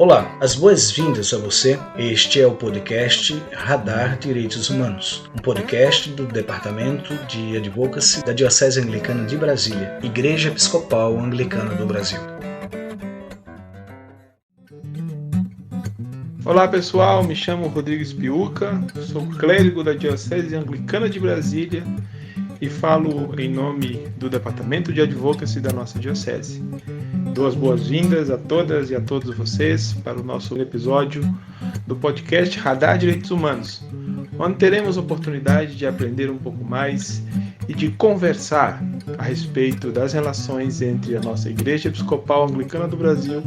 Olá, as boas-vindas a você. Este é o podcast Radar Direitos Humanos, um podcast do Departamento de Advocacy da Diocese Anglicana de Brasília, Igreja Episcopal Anglicana do Brasil. Olá pessoal, me chamo Rodrigues Piuca, sou clérigo da Diocese Anglicana de Brasília e falo em nome do Departamento de Advocacy da nossa Diocese. Dou as boas-vindas a todas e a todos vocês para o nosso episódio do podcast Radar Direitos Humanos, onde teremos oportunidade de aprender um pouco mais e de conversar a respeito das relações entre a nossa Igreja Episcopal Anglicana do Brasil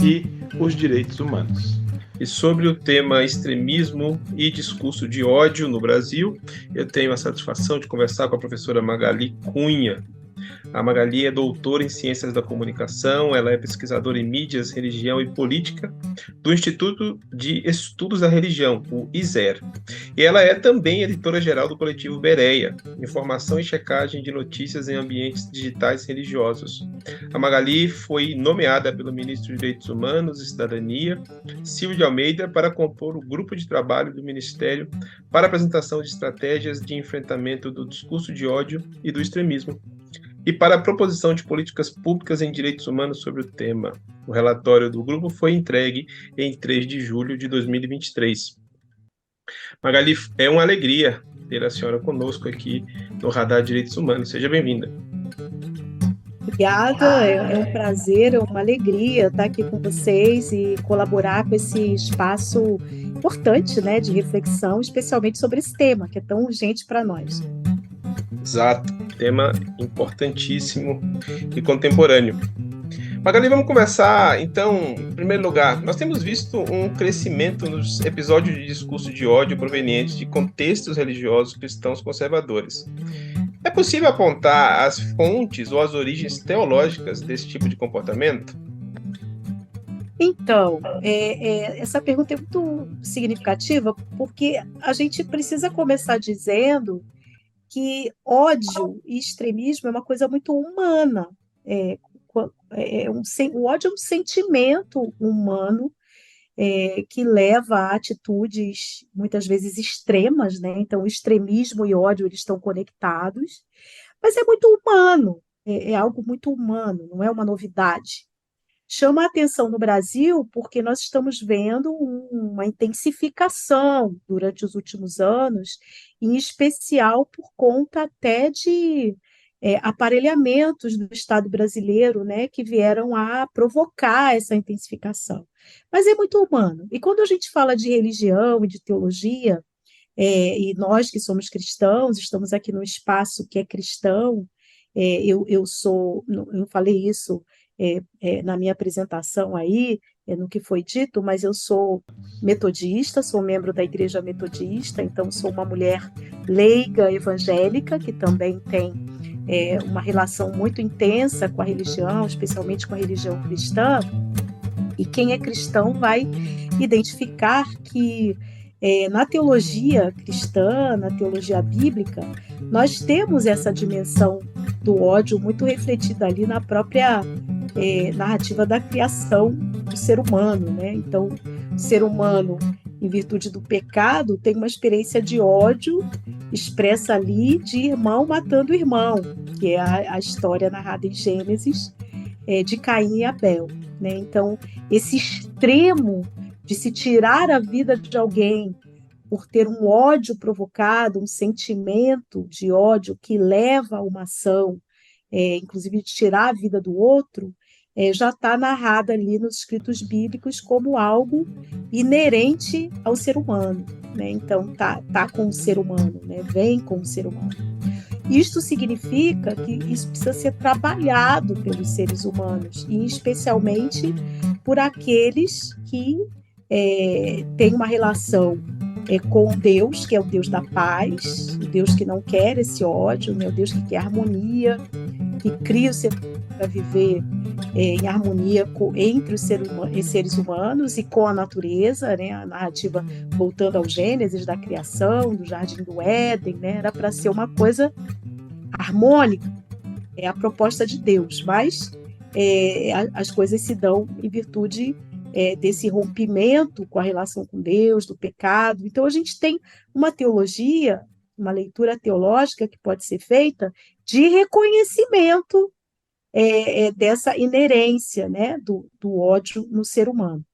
e os direitos humanos. E sobre o tema extremismo e discurso de ódio no Brasil, eu tenho a satisfação de conversar com a professora Magali Cunha. A Magali é doutora em Ciências da Comunicação, ela é pesquisadora em Mídias, Religião e Política do Instituto de Estudos da Religião, o ISER. E ela é também editora-geral do coletivo Bereia, Informação e Checagem de Notícias em Ambientes Digitais Religiosos. A Magali foi nomeada pelo ministro de Direitos Humanos e Cidadania, Silvio de Almeida, para compor o grupo de trabalho do Ministério para a apresentação de estratégias de enfrentamento do discurso de ódio e do extremismo, e para a proposição de políticas públicas em direitos humanos sobre o tema. O relatório do grupo foi entregue em 3 de julho de 2023. Magali, é uma alegria ter a senhora conosco aqui no Radar Direitos Humanos. Seja bem-vinda. Obrigada, é um prazer, é uma alegria estar aqui com vocês e colaborar com esse espaço importante, né, de reflexão, especialmente sobre esse tema, que é tão urgente para nós. Exato, tema importantíssimo e contemporâneo. Magali, vamos começar, então, em primeiro lugar, nós temos visto um crescimento nos episódios de discurso de ódio provenientes de contextos religiosos cristãos conservadores. É possível apontar as fontes ou as origens teológicas desse tipo de comportamento? Então, essa pergunta é muito significativa, porque a gente precisa começar dizendo que ódio e extremismo é uma coisa muito humana. O ódio é um sentimento humano que leva a atitudes muitas vezes extremas, né? Então, extremismo e ódio eles estão conectados, mas é muito humano, é algo muito humano, não é uma novidade. Chama a atenção no Brasil porque nós estamos vendo uma intensificação durante os últimos anos, em especial por conta até de aparelhamentos do Estado brasileiro, né, que vieram a provocar essa intensificação. Mas é muito humano. E quando a gente fala de religião e de teologia, e nós que somos cristãos, estamos aqui num espaço que é cristão, eu falei isso na minha apresentação aí, no que foi dito, mas eu sou metodista, sou membro da Igreja Metodista, então sou uma mulher leiga evangélica, que também tem uma relação muito intensa com a religião, especialmente com a religião cristã, e quem é cristão vai identificar que na teologia cristã, na teologia bíblica, nós temos essa dimensão do ódio muito refletida ali na própria narrativa da criação do ser humano, né? Então, o ser humano, em virtude do pecado, tem uma experiência de ódio expressa ali de irmão matando irmão, que é a história narrada em Gênesis de Caim e Abel, né? Então, esse extremo de se tirar a vida de alguém por ter um ódio provocado, um sentimento de ódio que leva a uma ação, inclusive de tirar a vida do outro, já está narrada ali nos escritos bíblicos como algo inerente ao ser humano, né? Então, tá com o ser humano, né? Vem com o ser humano. Isto significa que isso precisa ser trabalhado pelos seres humanos, e especialmente por aqueles que têm uma relação com Deus, que é o Deus da paz, o Deus que não quer esse ódio, né? O Deus que quer harmonia, que cria o ser para viver em harmonia entre os seres humanos e com a natureza, né? A narrativa, voltando ao Gênesis, da criação, do Jardim do Éden, né? Era para ser uma coisa harmônica, é a proposta de Deus, mas as coisas se dão em virtude desse rompimento com a relação com Deus, do pecado. Então, a gente tem uma teologia, uma leitura teológica que pode ser feita de reconhecimento dessa inerência, né, do ódio no ser humano.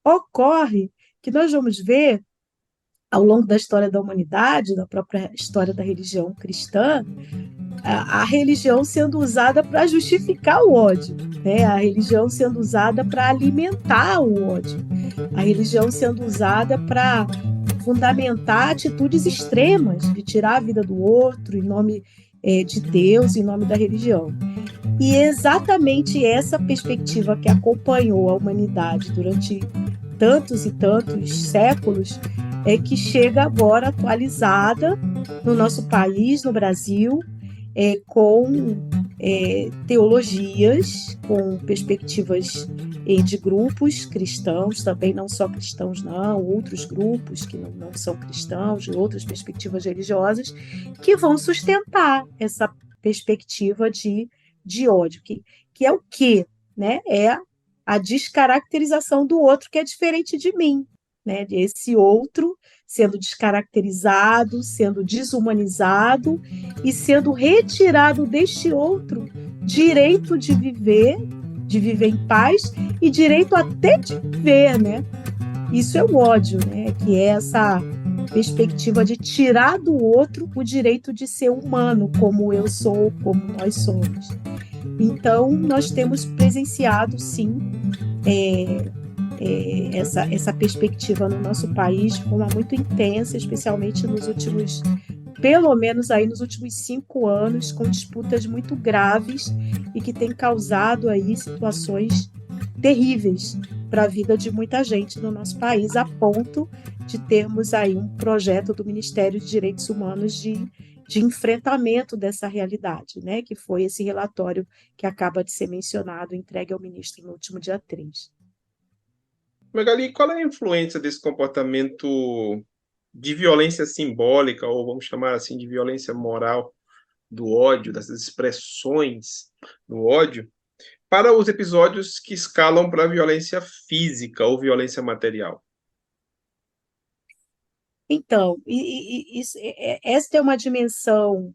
Ocorre que nós vamos ver, ao longo da história da humanidade, da própria história da religião cristã, a religião sendo usada para justificar o ódio, né? A religião sendo usada para alimentar o ódio, a religião sendo usada para fundamentar atitudes extremas de tirar a vida do outro em nome de Deus, em nome da religião. E é exatamente essa perspectiva que acompanhou a humanidade durante tantos e tantos séculos que chega agora atualizada no nosso país, no Brasil, com teologias, com perspectivas de grupos cristãos, também não só cristãos não, outros grupos que não são cristãos, de outras perspectivas religiosas, que vão sustentar essa perspectiva de ódio, que é o quê? Né? É a descaracterização do outro que é diferente de mim, né? Esse outro sendo descaracterizado, sendo desumanizado e sendo retirado deste outro direito de viver em paz e direito até de viver, né? Isso é o ódio, né? Que é essa perspectiva de tirar do outro o direito de ser humano, como eu sou, como nós somos. Então, nós temos presenciado, sim, essa perspectiva no nosso país de forma muito intensa, especialmente pelo menos aí nos últimos 5 anos, com disputas muito graves e que tem causado aí situações terríveis para a vida de muita gente no nosso país, a ponto de termos aí um projeto do Ministério de Direitos Humanos de enfrentamento dessa realidade, né? Que foi esse relatório que acaba de ser mencionado, entregue ao ministro no último dia 3. Magali, qual é a influência desse comportamento de violência simbólica, ou vamos chamar assim de violência moral, do ódio, dessas expressões do ódio, para os episódios que escalam para a violência física ou violência material? Então, esta é uma dimensão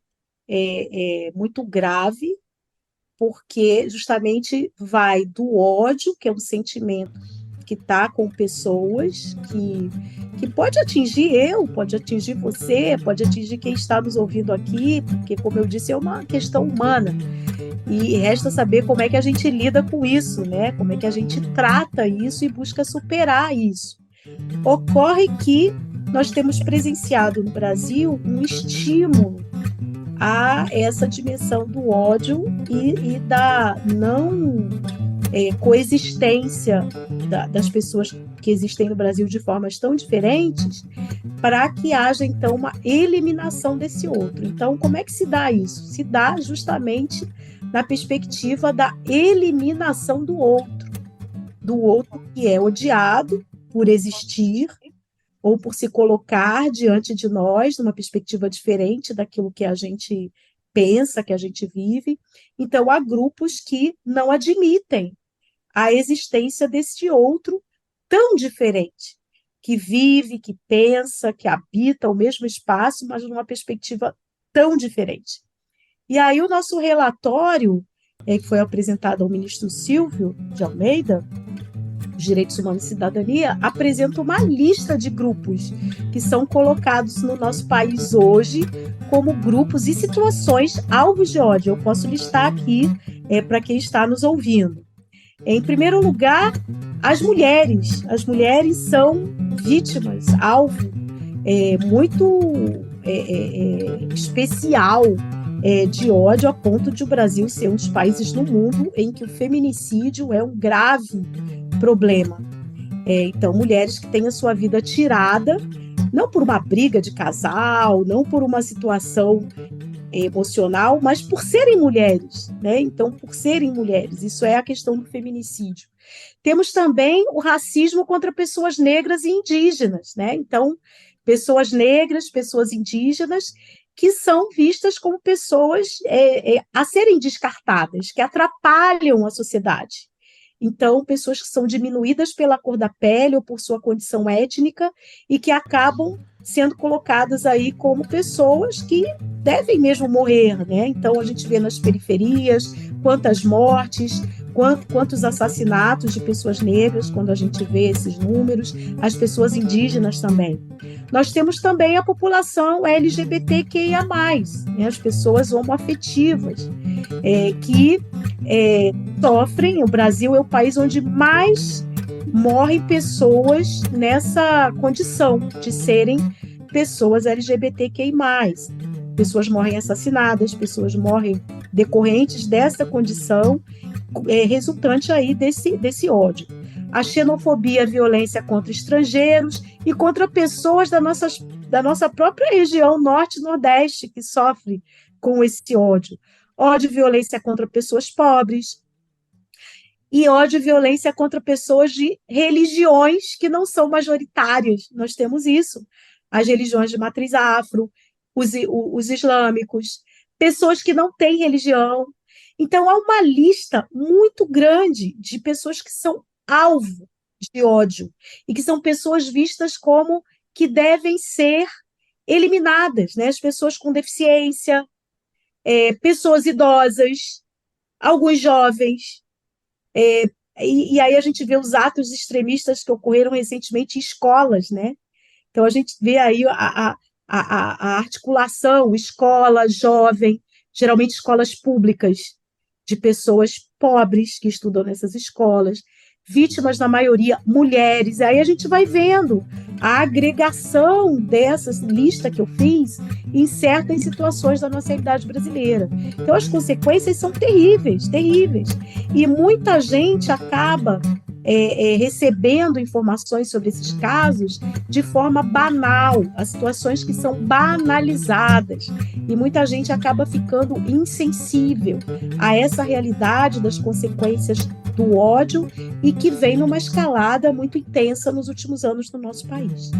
muito grave, porque justamente vai do ódio, que é um sentimento que está com pessoas, que pode atingir pode atingir você, pode atingir quem está nos ouvindo aqui, porque, como eu disse, é uma questão humana. E resta saber como é que a gente lida com isso, né? Como é que a gente trata isso e busca superar isso. Ocorre que nós temos presenciado no Brasil um estímulo a essa dimensão do ódio e da não coexistência das pessoas que existem no Brasil de formas tão diferentes, para que haja, então, uma eliminação desse outro. Então, como é que se dá isso? Se dá justamente na perspectiva da eliminação do outro que é odiado por existir ou por se colocar diante de nós numa perspectiva diferente daquilo que a gente pensa, que a gente vive. Então, há grupos que não admitem a existência desse outro tão diferente, que vive, que pensa, que habita o mesmo espaço, mas numa perspectiva tão diferente. E aí o nosso relatório, que foi apresentado ao ministro Silvio de Almeida, Direitos Humanos e Cidadania, apresenta uma lista de grupos que são colocados no nosso país hoje como grupos e situações alvos de ódio. Eu posso listar aqui para quem está nos ouvindo. Em primeiro lugar, as mulheres. As mulheres são vítimas, alvo muito especial de ódio, a ponto de o Brasil ser um dos países no mundo em que o feminicídio é um grave problema. Então, mulheres que têm a sua vida tirada, não por uma briga de casal, não por uma situação emocional, mas por serem mulheres, né? Então, por serem mulheres, isso é a questão do feminicídio. Temos também o racismo contra pessoas negras e indígenas, né? Então, pessoas negras, pessoas indígenas, que são vistas como pessoas a serem descartadas, que atrapalham a sociedade. Então, pessoas que são diminuídas pela cor da pele ou por sua condição étnica e que acabam sendo colocadas aí como pessoas que devem mesmo morrer, né? Então, a gente vê nas periferias quantas mortes, quantos assassinatos de pessoas negras, quando a gente vê esses números, as pessoas indígenas também. Nós temos também a população LGBTQIA+, né? As pessoas homoafetivas, que sofrem. O Brasil é o país onde mais morrem pessoas nessa condição de serem pessoas LGBTQI+. Pessoas morrem assassinadas, pessoas morrem decorrentes dessa condição, resultante aí desse ódio. A xenofobia, a violência contra estrangeiros e contra pessoas da nossa própria região norte e nordeste que sofrem com esse ódio. Ódio e violência contra pessoas pobres, e ódio e violência contra pessoas de religiões que não são majoritárias. Nós temos isso. As religiões de matriz afro, os islâmicos, pessoas que não têm religião. Então, há uma lista muito grande de pessoas que são alvo de ódio e que são pessoas vistas como que devem ser eliminadas, né? As pessoas com deficiência, pessoas idosas, alguns jovens. E aí a gente vê os atos extremistas que ocorreram recentemente em escolas, né? Então a gente vê aí a articulação, escola, jovem, geralmente escolas públicas, de pessoas pobres que estudam nessas escolas, vítimas, na maioria, mulheres. Aí a gente vai vendo a agregação dessa lista que eu fiz em certas situações da nossa realidade brasileira. Então, as consequências são terríveis, terríveis. E muita gente acaba recebendo informações sobre esses casos de forma banal, as situações que são banalizadas. E muita gente acaba ficando insensível a essa realidade das consequências do ódio e que vem numa escalada muito intensa nos últimos anos no nosso país.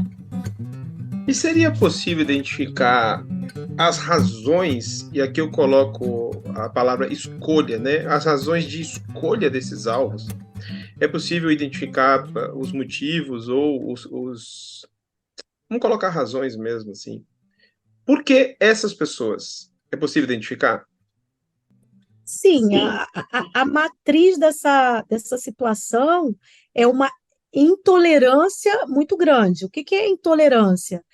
E seria possível identificar as razões, e aqui eu coloco a palavra escolha, né? As razões de escolha desses alvos? É possível identificar os motivos ou os... Vamos colocar razões mesmo, assim. Por que essas pessoas? É possível identificar? Sim, a matriz dessa situação é uma intolerância muito grande. O que é intolerância?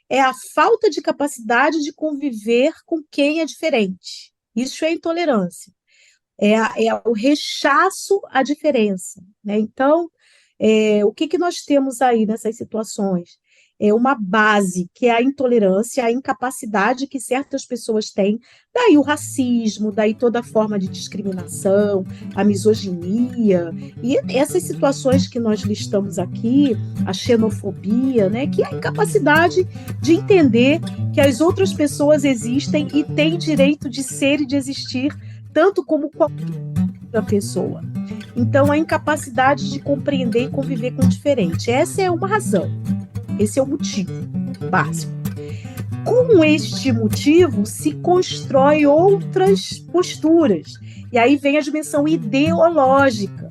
É a falta de capacidade de conviver com quem é diferente. Isso é intolerância. É o rechaço à diferença, né? Então, o que nós temos aí nessas situações? É uma base, que é a intolerância, a incapacidade que certas pessoas têm, daí o racismo, daí toda forma de discriminação, a misoginia, e essas situações que nós listamos aqui, a xenofobia, né, que é a incapacidade de entender que as outras pessoas existem e têm direito de ser e de existir, tanto como qualquer outra pessoa. Então, a incapacidade de compreender e conviver com o diferente. Essa é uma razão. Esse é o motivo básico. Com este motivo, se constrói outras posturas. E aí vem a dimensão ideológica.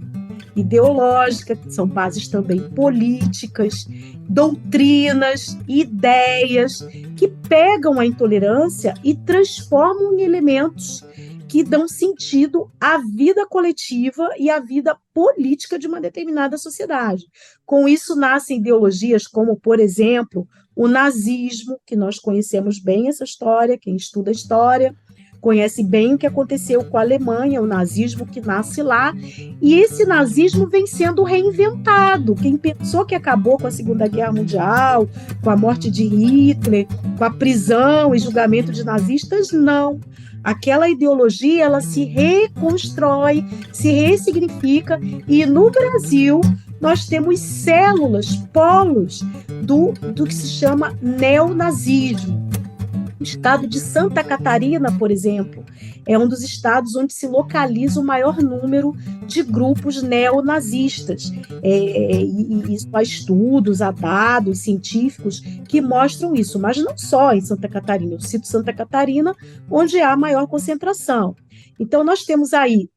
Ideológica, que são bases também políticas, doutrinas, ideias, que pegam a intolerância e transformam em elementos que dão sentido à vida coletiva e à vida política de uma determinada sociedade. Com isso nascem ideologias como, por exemplo, o nazismo, que nós conhecemos bem essa história, quem estuda história conhece bem o que aconteceu com a Alemanha, o nazismo que nasce lá, e esse nazismo vem sendo reinventado. Quem pensou que acabou com a Segunda Guerra Mundial, com a morte de Hitler, com a prisão e julgamento de nazistas, não. Aquela ideologia, ela se reconstrói, se ressignifica, e no Brasil nós temos células, polos do que se chama neonazismo. O estado de Santa Catarina, por exemplo, é um dos estados onde se localiza o maior número de grupos neonazistas. E isso há estudos, há dados científicos que mostram isso, mas não só em Santa Catarina. Eu cito Santa Catarina, onde há maior concentração. Então, nós temos aí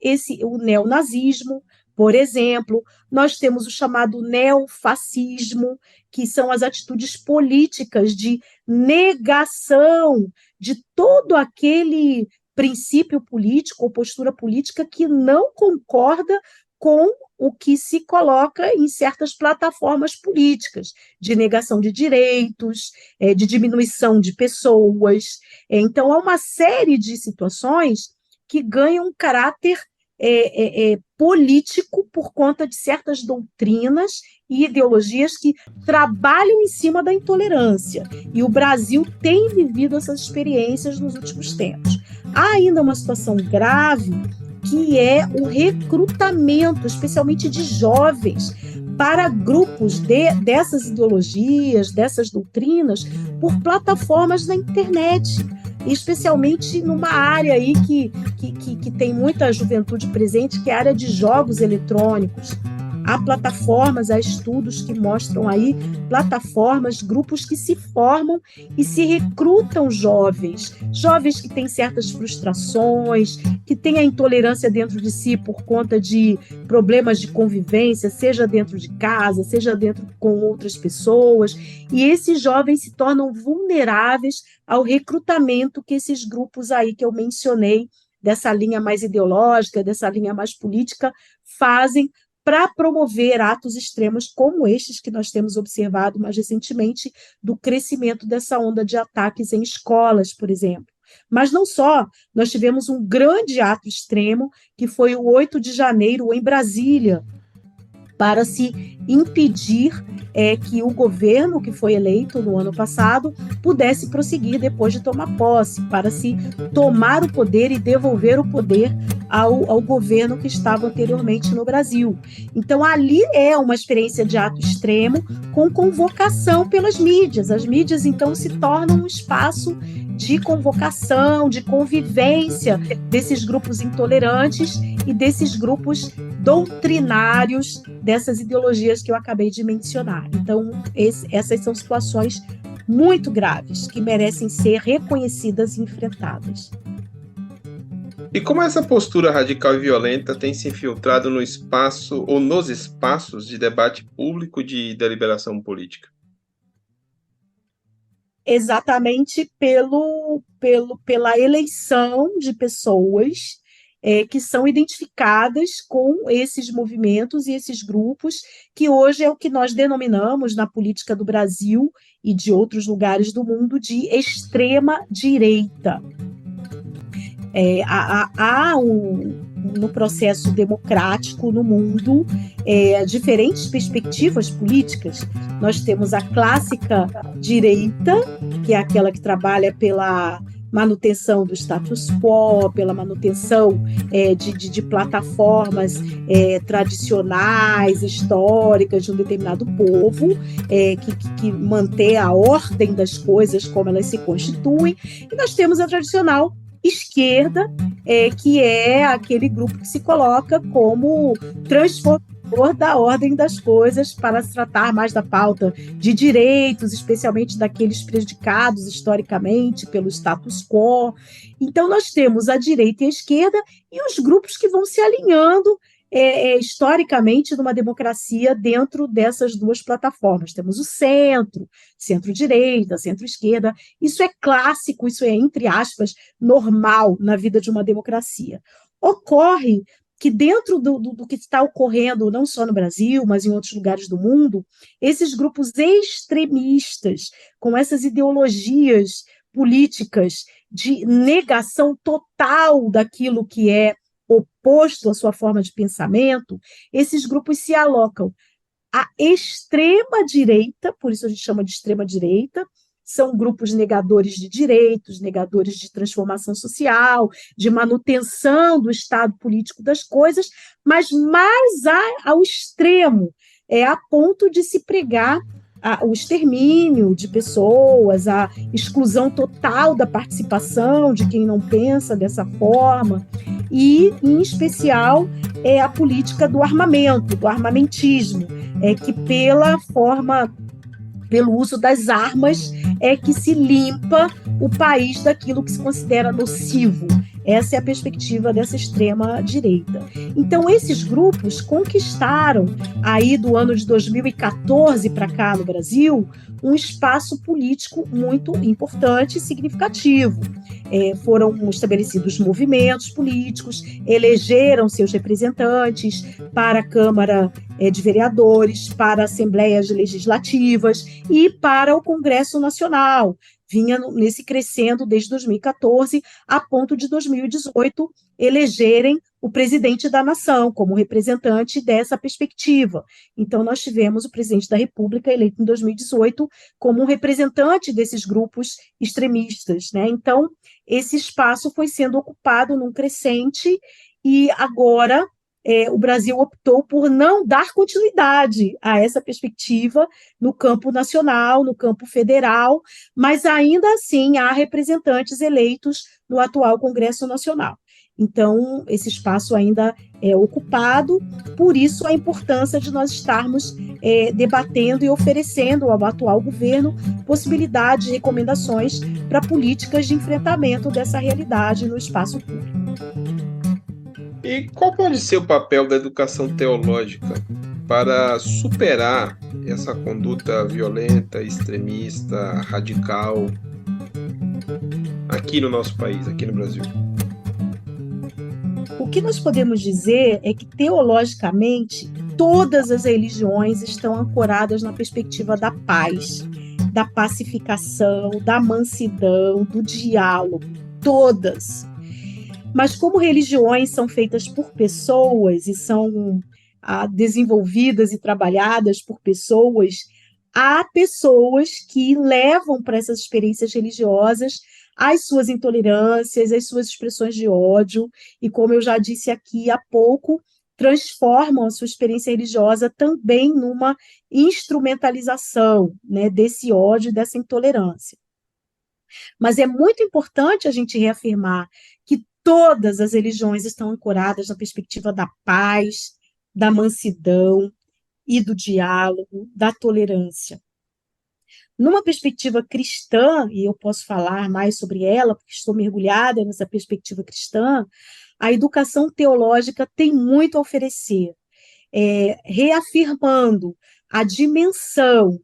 o neonazismo, Por exemplo, nós temos o chamado neofascismo, que são as atitudes políticas de negação de todo aquele princípio político ou postura política que não concorda com o que se coloca em certas plataformas políticas, de negação de direitos, de diminuição de pessoas. Então, há uma série de situações que ganham um caráter político por conta de certas doutrinas e ideologias que trabalham em cima da intolerância. E o Brasil tem vivido essas experiências nos últimos tempos. Há ainda uma situação grave, que é o recrutamento, especialmente de jovens, para grupos dessas ideologias, dessas doutrinas, por plataformas na internet, especialmente numa área aí que tem muita juventude presente, que é a área de jogos eletrônicos. Há plataformas, há estudos que mostram aí plataformas, grupos que se formam e se recrutam jovens que têm certas frustrações, que têm a intolerância dentro de si por conta de problemas de convivência, seja dentro de casa, seja dentro com outras pessoas, e esses jovens se tornam vulneráveis ao recrutamento que esses grupos aí que eu mencionei, dessa linha mais ideológica, dessa linha mais política, fazem para promover atos extremos como estes que nós temos observado mais recentemente, do crescimento dessa onda de ataques em escolas, por exemplo. Mas não só, nós tivemos um grande ato extremo, que foi o 8 de janeiro em Brasília, para se impedir que o governo que foi eleito no ano passado pudesse prosseguir depois de tomar posse, para se tomar o poder e devolver o poder ao governo que estava anteriormente no Brasil. Então, ali é uma experiência de ato extremo com convocação pelas mídias. As mídias, então, se tornam um espaço de convocação, de convivência desses grupos intolerantes e desses grupos doutrinários, dessas ideologias que eu acabei de mencionar. Então, essas são situações muito graves, que merecem ser reconhecidas e enfrentadas. E como essa postura radical e violenta tem se infiltrado no espaço ou nos espaços de debate público de deliberação política? Exatamente pela eleição de pessoas que são identificadas com esses movimentos e esses grupos, que hoje é o que nós denominamos na política do Brasil e de outros lugares do mundo de extrema-direita. No processo democrático no mundo, diferentes perspectivas políticas. Nós temos a clássica direita, que é aquela que trabalha pela manutenção do status quo, pela manutenção de plataformas tradicionais, históricas de um determinado povo, que mantém a ordem das coisas como elas se constituem. E nós temos a tradicional esquerda, que é aquele grupo que se coloca como transformador da ordem das coisas para se tratar mais da pauta de direitos, especialmente daqueles prejudicados historicamente pelo status quo. Então, nós temos a direita e a esquerda e os grupos que vão se alinhando historicamente numa democracia dentro dessas duas plataformas. Temos o centro, centro-direita, centro-esquerda. Isso é clássico, isso é, entre aspas, normal na vida de uma democracia. Ocorre que dentro do que está ocorrendo, não só no Brasil, mas em outros lugares do mundo, esses grupos extremistas, com essas ideologias políticas de negação total daquilo que é oposto à sua forma de pensamento, esses grupos se alocam à extrema-direita, por isso a gente chama de extrema-direita, são grupos negadores de direitos, negadores de transformação social, de manutenção do estado político das coisas, mas mais ao extremo, a ponto de se pregar o extermínio de pessoas, a exclusão total da participação de quem não pensa dessa forma, e, em especial, a política do armamento, do armamentismo, que pelo uso das armas, que se limpa o país daquilo que se considera nocivo. Essa é a perspectiva dessa extrema-direita. Então, esses grupos conquistaram, aí do ano de 2014 para cá no Brasil, um espaço político muito importante e significativo. Foram estabelecidos movimentos políticos, elegeram seus representantes para a Câmara de Vereadores, para assembleias legislativas e para o Congresso Nacional. Vinha nesse crescendo desde 2014, a ponto de 2018 elegerem o presidente da nação como representante dessa perspectiva. Então, nós tivemos o presidente da República eleito em 2018 como um representante desses grupos extremistas, né? Então, esse espaço foi sendo ocupado num crescente e agora o Brasil optou por não dar continuidade a essa perspectiva no campo nacional, no campo federal, mas ainda assim há representantes eleitos no atual Congresso Nacional. Então, esse espaço ainda é ocupado, por isso a importância de nós estarmos debatendo e oferecendo ao atual governo possibilidades e recomendações para políticas de enfrentamento dessa realidade no espaço público. E qual pode ser o papel da educação teológica para superar essa conduta violenta, extremista, radical aqui no nosso país, aqui no Brasil? O que nós podemos dizer é que, teologicamente, todas as religiões estão ancoradas na perspectiva da paz, da pacificação, da mansidão, do diálogo, todas. Mas como religiões são feitas por pessoas e são desenvolvidas e trabalhadas por pessoas, há pessoas que levam para essas experiências religiosas as suas intolerâncias, as suas expressões de ódio, e como eu já disse aqui há pouco, transformam a sua experiência religiosa também numa instrumentalização, né, desse ódio, dessa intolerância. Mas é muito importante a gente reafirmar que todas as religiões estão ancoradas na perspectiva da paz, da mansidão e do diálogo, da tolerância. Numa perspectiva cristã, e eu posso falar mais sobre ela, porque estou mergulhada nessa perspectiva cristã, a educação teológica tem muito a oferecer, reafirmando a dimensão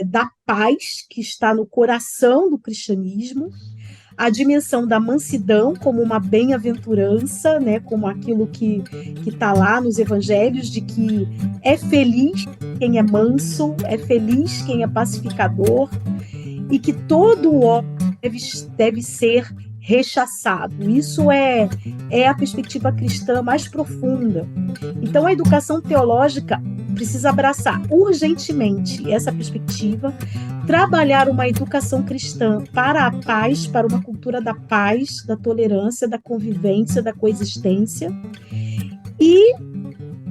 da paz que está no coração do cristianismo, a dimensão da mansidão como uma bem-aventurança, né, como aquilo que está lá nos evangelhos, de que é feliz quem é manso, é feliz quem é pacificador, e que todo o ódio deve ser rechaçado. Isso é a perspectiva cristã mais profunda. Então, a educação teológica precisa abraçar urgentemente essa perspectiva, trabalhar uma educação cristã para a paz, para uma cultura da paz, da tolerância, da convivência, da coexistência. E,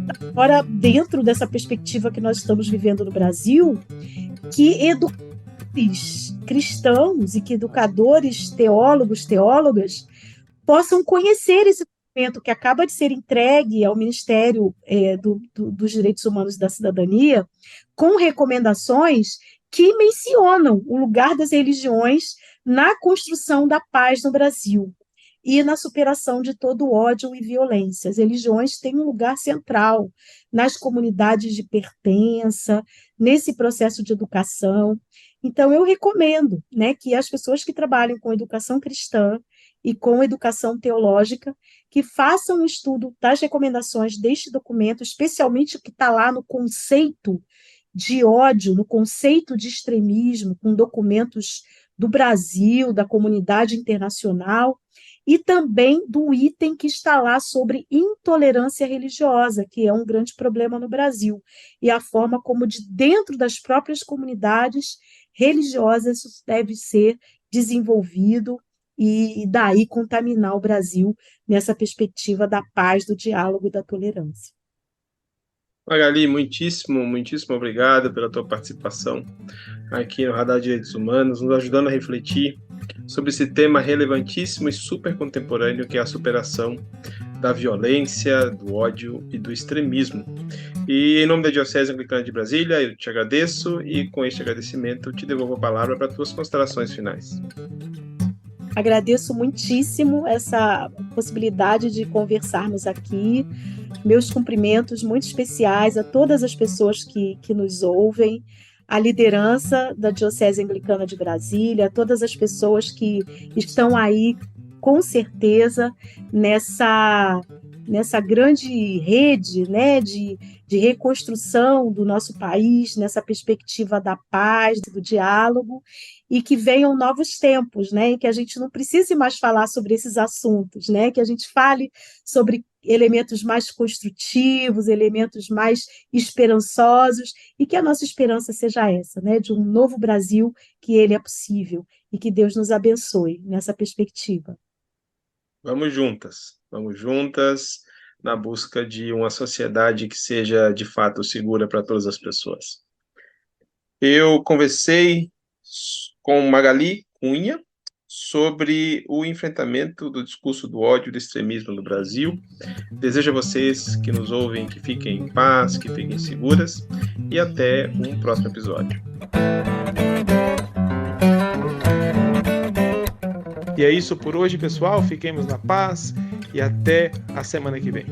agora, dentro dessa perspectiva que nós estamos vivendo no Brasil, que educadores cristãos e que educadores, teólogos, teólogas, possam conhecer esse documento que acaba de ser entregue ao Ministério dos Direitos Humanos e da Cidadania, com recomendações que mencionam o lugar das religiões na construção da paz no Brasil e na superação de todo ódio e violência. As religiões têm um lugar central nas comunidades de pertença, nesse processo de educação. Então, eu recomendo, né, que as pessoas que trabalham com educação cristã e com educação teológica, que façam um estudo das recomendações deste documento, especialmente o que está lá no conceito de ódio, no conceito de extremismo, com documentos do Brasil, da comunidade internacional, e também do item que está lá sobre intolerância religiosa, que é um grande problema no Brasil, e a forma como de dentro das próprias comunidades religiosas isso deve ser desenvolvido e daí contaminar o Brasil nessa perspectiva da paz, do diálogo e da tolerância. Magali, muitíssimo obrigado pela tua participação aqui no Radar Direitos Humanos, nos ajudando a refletir sobre esse tema relevantíssimo e super contemporâneo, que é a superação da violência, do ódio e do extremismo. E em nome da Diocese Anglicana de Brasília, eu te agradeço e com este agradecimento te devolvo a palavra para tuas considerações finais. Agradeço muitíssimo essa possibilidade de conversarmos aqui. Meus cumprimentos muito especiais a todas as pessoas que nos ouvem, à liderança da Diocese Anglicana de Brasília, a todas as pessoas que estão aí, com certeza, nessa grande rede, né, de reconstrução do nosso país, nessa perspectiva da paz, do diálogo, e que venham novos tempos, né, em que a gente não precise mais falar sobre esses assuntos, né, que a gente fale sobre elementos mais construtivos, elementos mais esperançosos, e que a nossa esperança seja essa, né, de um novo Brasil, que ele é possível, e que Deus nos abençoe nessa perspectiva. Vamos juntas na busca de uma sociedade que seja de fato segura para todas as pessoas. Eu conversei com Magali Cunha sobre o enfrentamento do discurso do ódio e do extremismo no Brasil. Desejo a vocês que nos ouvem que fiquem em paz, que fiquem seguras, e até um próximo episódio. E é isso por hoje, pessoal. Fiquemos na paz e até a semana que vem.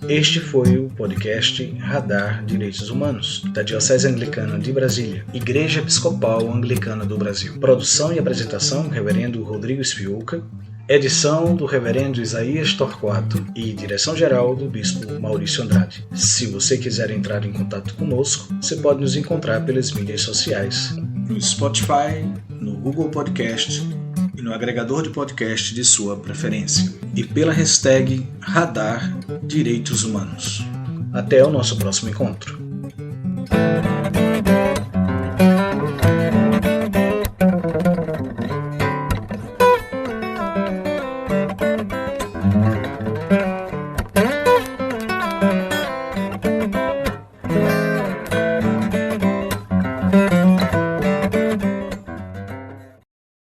Este foi o podcast Radar Direitos Humanos, da Diocese Anglicana de Brasília, Igreja Episcopal Anglicana do Brasil. Produção e apresentação, Reverendo Rodrigo Spiuca. Edição do Reverendo Isaías Torquato e direção-geral do Bispo Maurício Andrade. Se você quiser entrar em contato conosco, você pode nos encontrar pelas mídias sociais, no Spotify, no Google Podcast e no agregador de podcast de sua preferência, e pela hashtag Radar Direitos Humanos. Até o nosso próximo encontro.